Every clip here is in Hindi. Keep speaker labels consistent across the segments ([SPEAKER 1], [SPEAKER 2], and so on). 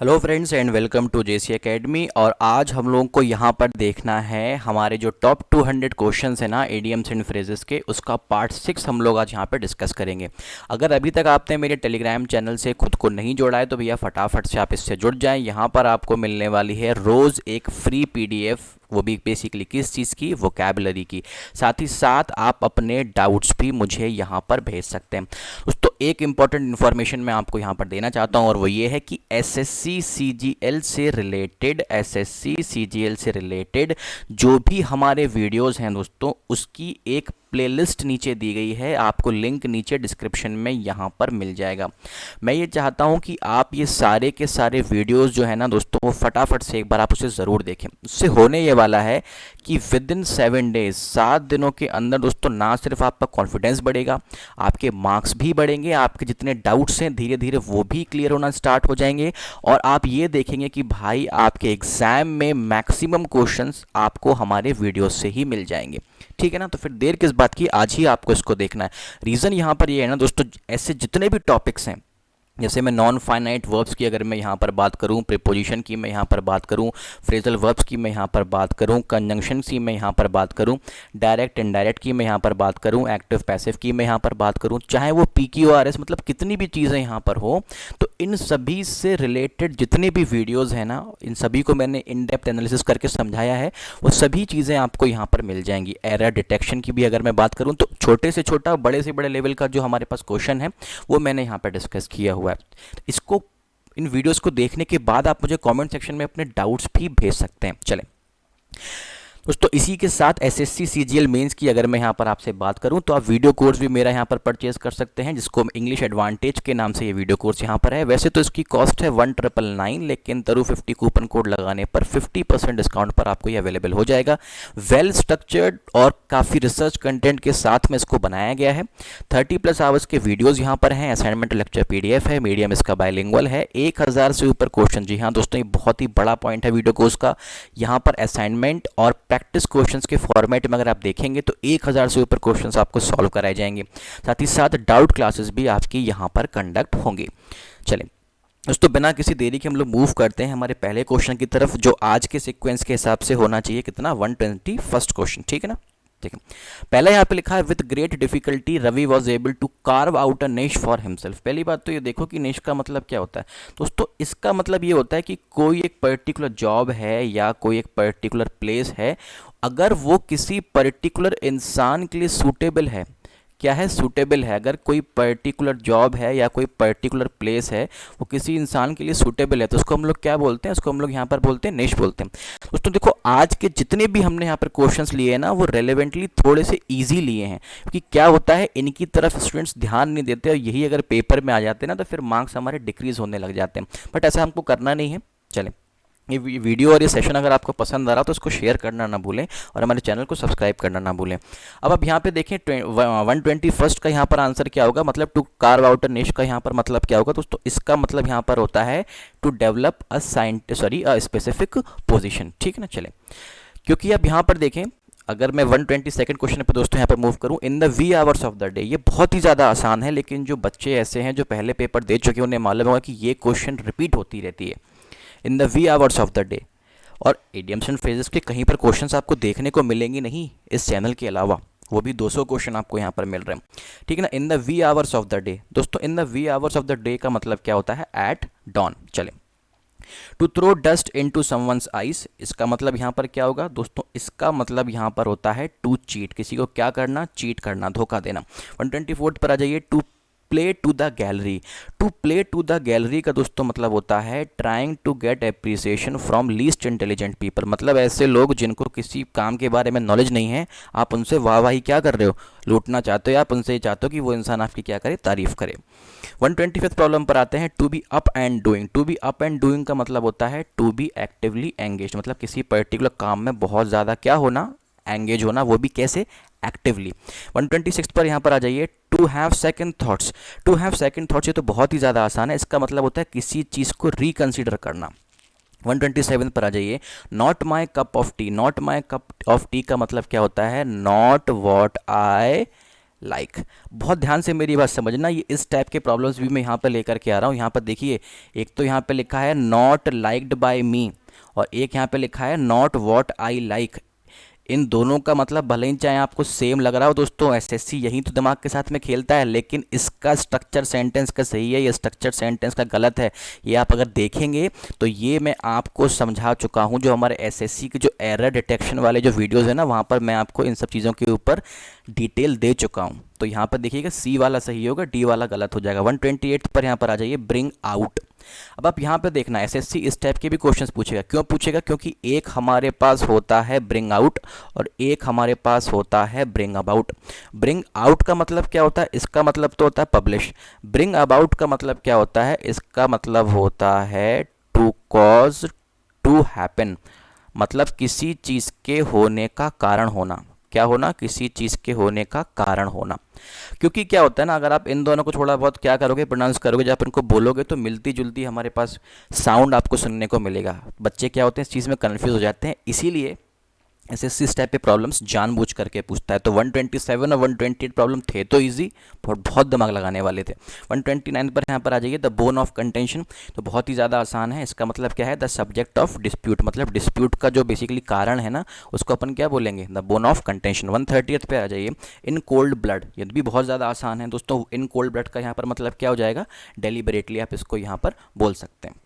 [SPEAKER 1] Hello friends and welcome to JC academy. और आज हम लोगों को यहाँ पर देखना है हमारे जो टॉप 200 क्वेश्चंस है ना इडियम्स एंड फ्रेजेस के, उसका पार्ट 6 हम लोग आज यहाँ पर डिस्कस करेंगे। अगर अभी तक आपने मेरे टेलीग्राम चैनल से खुद को नहीं जोड़ा है तो भैया फटाफट से आप इससे जुड़ जाएं। यहाँ पर आपको मिलने वाली है रोज़ एक फ्री पीडीएफ, वो भी बेसिकली किस चीज़ की, वोकैबुलरी की। साथ ही साथ आप अपने डाउट्स भी मुझे यहाँ पर भेज सकते हैं। दोस्तों एक इम्पॉर्टेंट इन्फॉर्मेशन मैं आपको यहाँ पर देना चाहता हूँ और वो ये है कि एसएससी सीजीएल से रिलेटेड जो भी हमारे वीडियोस हैं दोस्तों, उसकी एक प्लेलिस्ट नीचे दी गई है। आपको लिंक नीचे डिस्क्रिप्शन में यहाँ पर मिल जाएगा। मैं ये चाहता हूँ कि आप ये सारे के सारे वीडियोस जो है ना दोस्तों, वो फटाफट से एक बार आप उसे ज़रूर देखें। उससे होने ये वाला है कि विद इन 7 डेज, 7 दिनों के अंदर दोस्तों, ना सिर्फ आपका कॉन्फिडेंस बढ़ेगा, आपके मार्क्स भी बढ़ेंगे, आपके जितने डाउट्स हैं धीरे धीरे वो भी क्लियर होना स्टार्ट हो जाएंगे। और आप ये देखेंगे कि भाई आपके एग्ज़ाम में मैक्सिमम क्वेश्चंस आपको हमारे वीडियो से ही मिल जाएंगे। ठीक है ना? तो फिर देर किस बात की, आज ही आपको इसको देखना है। रीज़न यहाँ पर ये है ना दोस्तों, ऐसे जितने भी टॉपिक्स हैं, जैसे मैं नॉन फाइनाइट वर्ब्स की अगर मैं यहाँ पर बात करूँ, प्रीपोजिशन की मैं यहाँ पर बात करूँ, फ्रेजल वर्ब्स की मैं यहाँ पर बात करूँ, कंजंक्शन की मैं यहाँ पर बात करूँ, डायरेक्ट इनडायरेक्ट की मैं यहाँ पर बात करूँ, एक्टिव पैसिव की मैं यहाँ पर बात करूँ, चाहे वो PQRS मतलब कितनी भी चीज़ें यहाँ पर हो, तो इन सभी से रिलेटेड जितने भी वीडियोज़ हैं ना, इन सभी को मैंने इन डेप्थ एनालिसिस करके समझाया है। वो सभी चीज़ें आपको यहाँ पर मिल जाएंगी। एरर डिटेक्शन की भी अगर मैं बात करूँ तो छोटे से छोटा, बड़े से बड़े लेवल का जो हमारे पास क्वेश्चन है वो मैंने यहाँ पर डिस्कस किया हुआ है। इसको, इन वीडियोस को देखने के बाद आप मुझे कमेंट सेक्शन में अपने डाउट्स भी भेज सकते हैं। चलें दोस्तों, इसी के साथ एसएससी सीजीएल मेंस की अगर मैं यहाँ पर आपसे बात करूँ तो आप वीडियो कोर्स भी मेरा यहाँ पर परचेज कर सकते हैं, जिसको इंग्लिश एडवांटेज के नाम से ये वीडियो कोर्स यहाँ पर है। वैसे तो इसकी कॉस्ट है 1999, लेकिन तरु 50 कूपन कोड लगाने पर 50% डिस्काउंट पर आपको ये अवेलेबल हो जाएगा। वेल स्ट्रक्चर्ड और काफ़ी रिसर्च कंटेंट के साथ में इसको बनाया गया है। 30+ आवर्स के वीडियोज़ यहाँ पर हैं, असाइनमेंट लेक्चर PDF है, मीडियम इसका बाइलिंगुअल है, 1000 से ऊपर क्वेश्चन। जी हाँ दोस्तों, ये बहुत ही बड़ा पॉइंट है वीडियो कोर्स का। यहाँ पर असाइनमेंट और प्रैक्टिस क्वेश्चंस के फॉर्मेट में अगर आप देखेंगे तो 1000 से ऊपर क्वेश्चंस आपको सॉल्व कराए जाएंगे। साथ ही साथ डाउट क्लासेस भी आपकी यहाँ पर कंडक्ट होंगी। चलें दोस्तों, बिना किसी देरी के हम लोग मूव करते हैं हमारे पहले क्वेश्चन की तरफ, जो आज के सीक्वेंस के हिसाब से होना चाहिए कितना, 121st क्वेश्चन। ठीक है ना? ठीक है। पहला यहाँ पे लिखा है, with great difficulty Ravi was able to carve out a niche for himself. पहली बात तो ये देखो कि निश का मतलब क्या होता है दोस्तों। इसका मतलब ये होता है कि कोई एक पर्टिकुलर जॉब है या कोई एक पर्टिकुलर प्लेस है, अगर वो किसी पर्टिकुलर इंसान के लिए सूटेबल है। क्या है? सूटेबल है। अगर कोई पर्टिकुलर जॉब है या कोई पर्टिकुलर प्लेस है, वो किसी इंसान के लिए सूटेबल है, तो उसको हम लोग क्या बोलते हैं? उसको हम लोग यहाँ पर बोलते हैं निश बोलते हैं। दोस्तों देखो, आज के जितने भी हमने यहाँ पर क्वेश्चंस लिए हैं ना, वो रेलेवेंटली थोड़े से ईजी लिए हैं, क्योंकि क्या होता है, इनकी तरफ स्टूडेंट्स ध्यान नहीं देते और यही अगर पेपर में आ जाते हैं ना, तो फिर मार्क्स हमारे डिक्रीज होने लग जाते हैं। बट ऐसा हमको करना नहीं है। चलें, ये वीडियो और ये सेशन अगर आपको पसंद आ रहा हो तो इसको शेयर करना ना भूलें और हमारे चैनल को सब्सक्राइब करना ना भूलें। अब आप यहाँ पे देखें 121st का यहाँ पर आंसर क्या होगा, मतलब टू कार्व आउट अ निश का यहाँ पर मतलब क्या होगा दोस्तों। इसका मतलब यहाँ पर होता है to develop a specific position. ठीक है ना? चलें, क्योंकि आप यहाँ पर देखें, अगर मैं 122nd क्वेश्चन पर दोस्तों यहाँ पर मूव करूँ, in the wee hours of the day. ये बहुत ही ज़्यादा आसान है, लेकिन जो बच्चे ऐसे हैं जो पहले पेपर दे चुके हैं, उन्हें मालूम होगा कि ये क्वेश्चन रिपीट होती रहती है, in the wee hours of the day. और इडियम्स एंड फ्रेजेस के कहीं पर क्वेश्चंस आपको देखने को मिलेंगे नहीं इस चैनल के अलावा, वो भी 200 क्वेश्चन आपको यहाँ पर मिल रहे हैं। ठीक है ना? In the wee hours of the day. दोस्तों in the wee hours of the day का मतलब क्या होता है? At dawn. चलें, to throw dust into someone's eyes, इसका मतलब यहाँ पर क्या होगा दोस्तों? इसका मतलब यहाँ पर होता है टू चीट, किसी को क्या करना? चीट करना, धोखा देना। 124 पर आ जाइए, to play to the gallery. To play to the gallery का दोस्तों मतलब होता है trying to get appreciation from least intelligent people. मतलब ऐसे लोग जिनको किसी काम के बारे में नॉलेज नहीं है, आप उनसे वाहवाही क्या कर रहे हो? लूटना चाहते हो, या आप उनसे चाहते हो कि वो इंसान आपकी क्या करे? तारीफ करे। 125th प्रॉब्लम पर आते हैं, to be up and doing. To be up and doing का मतलब होता है टू बी एक्टिवली एंगेज, मतलब किसी पर्टिकुलर काम में बहुत ज़्यादा क्या होना? एंगेज होना, वो भी कैसे? एक्टिवली। 126 पर यहाँ पर आ जाइए, to have second thoughts. To have second thoughts, ये तो बहुत ही ज़्यादा आसान है। इसका मतलब होता है किसी चीज़ को रिकंसिडर करना। 127 पर आ जाइए, not my cup of T. Not my cup of T का मतलब क्या होता है? Not what I like. बहुत ध्यान से मेरी बात समझना, ये इस टाइप के प्रॉब्लम्स भी मैं यहाँ पर लेकर के आ रहा हूँ। यहाँ पर देखिए, एक तो यहाँ पे लिखा है नॉट लाइक्ड बाय मी, और एक यहाँ पे लिखा है नॉट व्हाट आई लाइक। इन दोनों का मतलब भले ही चाहे आपको सेम लग रहा हो दोस्तों, एसएससी यही तो दिमाग के साथ में खेलता है, लेकिन इसका स्ट्रक्चर सेंटेंस का सही है, ये स्ट्रक्चर सेंटेंस का गलत है। ये आप अगर देखेंगे तो ये मैं आपको समझा चुका हूँ, जो हमारे एसएससी के जो एरर डिटेक्शन वाले जो वीडियोज़ है ना, वहाँ पर मैं आपको इन सब चीज़ों के ऊपर डिटेल दे चुका हूँ। तो यहाँ पर देखिएगा, सी वाला सही होगा, डी वाला गलत हो जाएगा। 128 पर यहाँ पर आ जाइए, ब्रिंग आउट। अब आप यहाँ पे देखना, एसएससी इस टाइप के भी क्वेश्चंस पूछेगा। क्यों पूछेगा? क्योंकि एक हमारे पास होता है ब्रिंग आउट और एक हमारे पास होता है ब्रिंग अबाउट। ब्रिंग आउट का मतलब क्या होता है? इसका मतलब तो होता है पब्लिश। ब्रिंग अबाउट का मतलब क्या होता है? इसका मतलब होता है टू कॉज टू हैपन, मतलब किसी चीज़ के होने का कारण होना। क्या होना? किसी चीज़ के होने का कारण होना। क्योंकि क्या होता है ना, अगर आप इन दोनों को थोड़ा बहुत क्या करोगे, प्रोनाउंस करोगे, जब आप इनको बोलोगे तो मिलती जुलती हमारे पास साउंड आपको सुनने को मिलेगा। बच्चे क्या होते हैं, इस चीज़ में कन्फ्यूज़ हो जाते हैं, इसीलिए एसएससी इस टाइप के प्रॉब्लम्स जानबूझ करके पूछता है। तो 127 और 128 प्रॉब्लम थे तो इजी, बहुत दिमाग लगाने वाले थे। 129 पर यहाँ पर आ जाइए, द बोन ऑफ कंटेंशन। तो बहुत ही ज़्यादा आसान है, इसका मतलब क्या है? द सब्जेक्ट ऑफ डिस्प्यूट, मतलब डिस्प्यूट का जो बेसिकली कारण है ना, उसको अपन क्या बोलेंगे? The bone of contention. 130 पे आ जाइए, इन कोल्ड ब्लड। ये भी बहुत ज़्यादा आसान है दोस्तों। इन कोल्ड ब्लड का यहाँ पर मतलब क्या हो जाएगा? डेलिबरेटली आप इसको यहाँ पर बोल सकते हैं।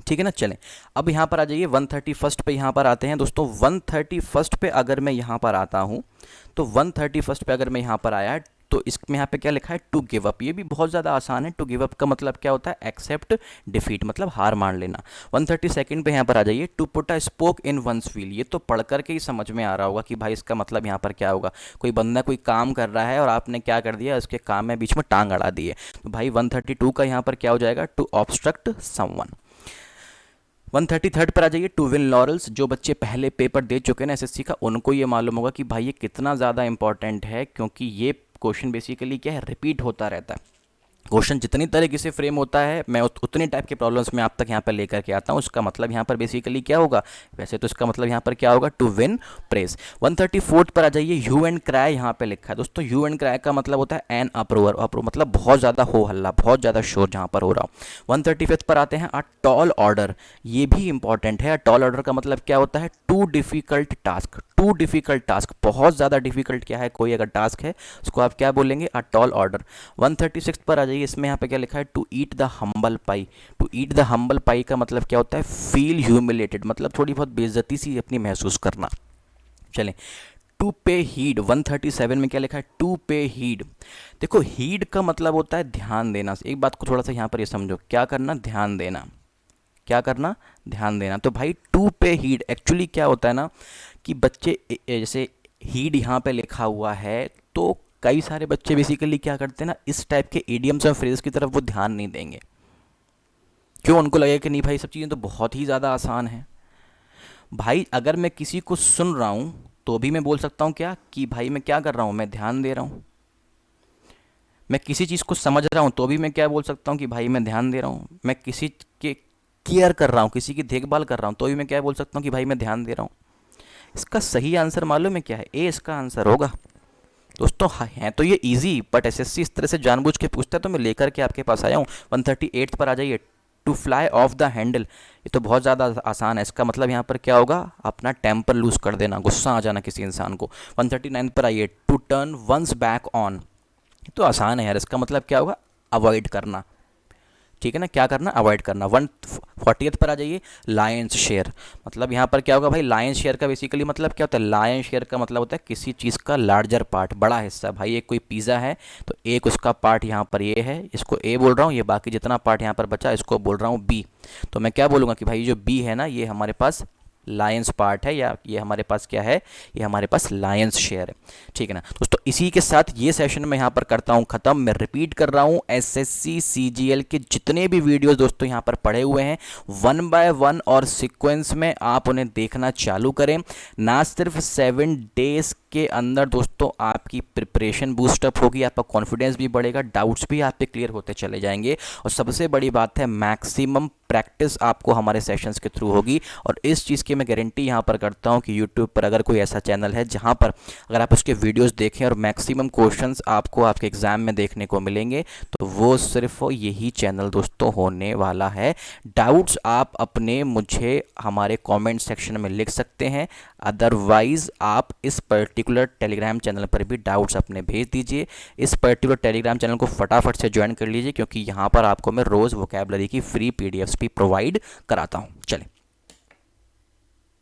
[SPEAKER 1] ठीक है ना। चलें, अब यहाँ पर आ जाइए 131 पे यहाँ पर आते हैं दोस्तों। 131 पे अगर मैं यहाँ पर आता हूँ, तो 131 पे अगर मैं यहाँ पर आया, तो इसमें यहाँ पे क्या लिखा है? To give up. ये भी बहुत ज़्यादा आसान है। टू गिव अप का मतलब क्या होता है? एक्सेप्ट डिफीट, मतलब हार मान लेना। 132 पे यहाँ पर आ जाइए, to put a spoke in one's wheel. ये तो पढ़ करके ही समझ में आ रहा होगा कि भाई इसका मतलब यहाँ पर क्या होगा। कोई बंदा कोई काम कर रहा है और आपने क्या कर दिया, उसके काम में बीच में टांग अड़ा दी है। तो भाई 132 का यहाँ पर क्या हो जाएगा? To obstruct someone. 133 पर आ जाइए, टू विन लॉरल्स। जो बच्चे पहले पेपर दे चुके हैं ना एसएससी का, उनको ये मालूम होगा कि भाई ये कितना ज़्यादा इंपॉर्टेंट है, क्योंकि ये क्वेश्चन बेसिकली क्या है? रिपीट होता रहता है। क्वेश्चन जितनी तरीके से फ्रेम होता है, मैं उतनी टाइप के प्रॉब्लम्स में आप तक यहाँ पर लेकर के आता हूँ। उसका मतलब यहाँ पर बेसिकली क्या होगा? वैसे तो इसका मतलब यहाँ पर क्या होगा? To win press. 134 पर आ जाइए, ह्यू एंड क्राई यहाँ पे लिखा है दोस्तों। ह्यू एंड क्राई का मतलब होता है एन अप्रोवर। अप्रोवर मतलब बहुत ज़्यादा हो हल्ला, बहुत ज़्यादा शोर जहाँ पर हो रहा हो। 135 पर आते हैं, अ टॉल ऑर्डर। ये भी इंपॉर्टेंट है। टॉल ऑर्डर का मतलब क्या होता है? Too difficult task. Too difficult task, बहुत ज़्यादा डिफिकल्ट क्या है कोई अगर टास्क है, उसको आप क्या बोलेंगे? A tall order. 136 पर आ जाइए, इसमें यहाँ पे क्या लिखा है? To eat the humble pie. To eat the humble pie का मतलब क्या होता है? फील ह्यूमिलेटेड, मतलब थोड़ी बहुत बेइज्जती सी अपनी महसूस करना। चलें, टू पे हीड। 137 में क्या लिखा है? टू पे हीड। देखो, हीड का मतलब होता है ध्यान देना। एक बात को थोड़ा सा यहाँ पर ये समझो, क्या करना? ध्यान देना। क्या करना? ध्यान देना। तो भाई टू पे हीड एक्चुअली क्या होता है ना, कि बच्चे जैसे हीड यहाँ पे लिखा हुआ है, तो कई सारे बच्चे बेसिकली क्या करते हैं ना, इस टाइप के इडियम्स और फ्रेज की तरफ वो ध्यान नहीं देंगे। क्यों? उनको लगेगा कि नहीं भाई सब चीज़ें तो बहुत ही ज़्यादा आसान है। भाई अगर मैं किसी को सुन रहा हूँ तो भी मैं बोल सकता हूँ क्या, कि भाई मैं क्या कर रहा हूँ? मैं ध्यान दे रहा हूँ। मैं किसी चीज़ को समझ रहा हूँ तो भी मैं क्या बोल सकता हूँ? कि भाई मैं ध्यान दे रहा हूँ। मैं किसी के केयर कर रहा हूँ, किसी की देखभाल कर रहा हूँ, तो भी मैं क्या बोल सकता हूँ? कि भाई मैं ध्यान दे रहा हूँ। इसका सही आंसर मालूम है क्या है? ए इसका आंसर होगा दोस्तों। हैं तो ये इजी, बट एसएससी इस तरह से जानबूझ के पूछता है, तो मैं लेकर के आपके पास आया हूँ। 138 पर आ जाइए, to fly off the handle. ये तो बहुत ज़्यादा आसान है। इसका मतलब यहाँ पर क्या होगा? अपना टेम्पर लूज कर देना, गुस्सा आ जाना किसी इंसान को। 139 पर आइए, to turn one's back on. तो आसान है यार। इसका मतलब क्या होगा? अवॉइड करना। ठीक है ना, क्या करना? अवॉइड करना। 140 पर आ जाइए, लायंस शेयर। मतलब यहाँ पर क्या होगा भाई? लायंस शेयर का बेसिकली मतलब क्या होता है? लायंस शेयर का मतलब होता है किसी चीज़ का लार्जर पार्ट, बड़ा हिस्सा। भाई एक कोई पिज़्ज़ा है तो एक उसका पार्ट यहाँ पर ये है, इसको ए बोल रहा हूँ, ये बाकी जितना पार्ट यहाँ पर बचा इसको बोल रहा हूँ बी। तो मैं क्या बोलूँगा? कि भाई जो बी है ना, ये हमारे पास लायंस पार्ट है, या ये हमारे पास क्या है? ये हमारे पास लायंस शेयर है। ठीक है ना दोस्तों, इसी के साथ ये सेशन मैं यहाँ पर करता हूँ ख़त्म। मैं रिपीट कर रहा हूँ, एसएससी सीजीएल के जितने भी वीडियोस दोस्तों यहाँ पर पड़े हुए हैं, 1 बाय 1 और सीक्वेंस में आप उन्हें देखना चालू करें। ना सिर्फ 7 डेज़ इसके अंदर दोस्तों आपकी प्रिपरेशन बूस्टअप होगी, आपका कॉन्फिडेंस भी बढ़ेगा, डाउट्स भी आप पे क्लियर होते चले जाएंगे, और सबसे बड़ी बात है मैक्सिमम प्रैक्टिस आपको हमारे सेशंस के थ्रू होगी। और इस चीज़ की मैं गारंटी यहाँ पर करता हूँ कि यूट्यूब पर अगर कोई ऐसा चैनल है जहाँ पर अगर आप उसके वीडियोस देखें और मैक्सिमम क्वेश्चंस आपको आपके एग्ज़ाम में देखने को मिलेंगे, तो वो सिर्फ यही चैनल दोस्तों होने वाला है। डाउट्स आप अपने मुझे हमारे कमेंट सेक्शन में लिख सकते हैं, अदरवाइज़ आप इस पर्टिकुलर टेलीग्राम चैनल पर भी डाउट्स अपने भेज दीजिए। इस पर्टिकुलर टेलीग्राम चैनल को फटाफट से ज्वाइन कर लीजिए, क्योंकि यहाँ पर आपको मैं रोज़ वोकैबलरी की फ्री पीडीएफ्स भी प्रोवाइड कराता हूँ। चलें।